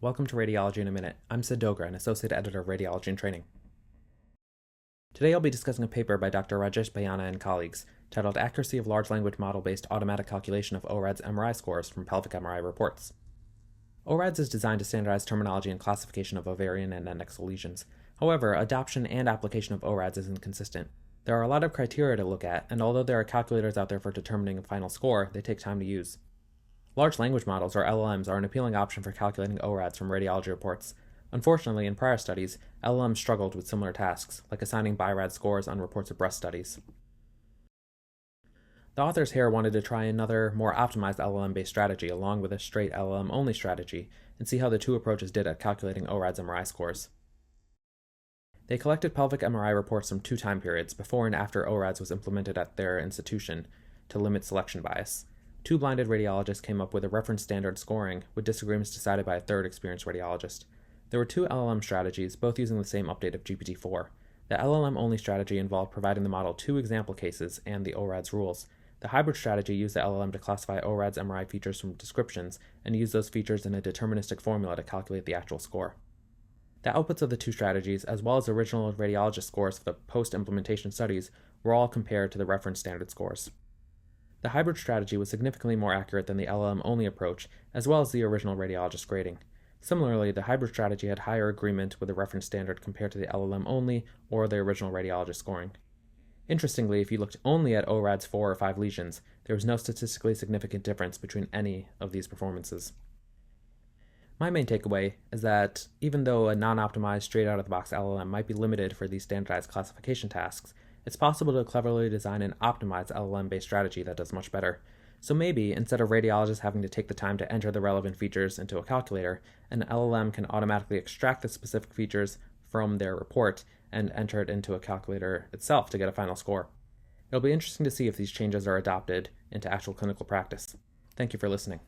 Welcome to Radiology in a Minute. I'm Sid Dogra, an Associate Editor of Radiology and Training. Today I'll be discussing a paper by Dr. Rajesh Bhayana and colleagues titled Accuracy of Large Language Model-Based Automatic Calculation of ORADS MRI Scores from Pelvic MRI Reports. ORADS is designed to standardize terminology and classification of ovarian and adnexal lesions. However, adoption and application of ORADS is inconsistent. There are a lot of criteria to look at, and although there are calculators out there for determining a final score, they take time to use. Large language models, or LLMs, are an appealing option for calculating ORADs from radiology reports. Unfortunately, in prior studies, LLMs struggled with similar tasks, like assigning BI-RADS scores on reports of breast studies. The authors here wanted to try another, more optimized LLM-based strategy along with a straight LLM-only strategy, and see how the two approaches did at calculating ORADS MRI scores. They collected pelvic MRI reports from two time periods, before and after ORADS was implemented at their institution, to limit selection bias. Two blinded radiologists came up with a reference standard scoring, with disagreements decided by a third experienced radiologist. There were two LLM strategies, both using the same update of GPT-4. The LLM-only strategy involved providing the model two example cases and the ORADS rules. The hybrid strategy used the LLM to classify ORADS MRI features from descriptions and use those features in a deterministic formula to calculate the actual score. The outputs of the two strategies, as well as original radiologist scores for the post-implementation studies, were all compared to the reference standard scores. The hybrid strategy was significantly more accurate than the LLM-only approach, as well as the original radiologist grading. Similarly, the hybrid strategy had higher agreement with the reference standard compared to the LLM-only or the original radiologist scoring. Interestingly, if you looked only at ORAD's 4 or 5 lesions, there was no statistically significant difference between any of these performances. My main takeaway is that even though a non-optimized straight-out-of-the-box LLM might be limited for these standardized classification tasks, it's possible to cleverly design an optimized LLM-based strategy that does much better. So maybe, instead of radiologists having to take the time to enter the relevant features into a calculator, an LLM can automatically extract the specific features from their report and enter it into a calculator itself to get a final score. It'll be interesting to see if these changes are adopted into actual clinical practice. Thank you for listening.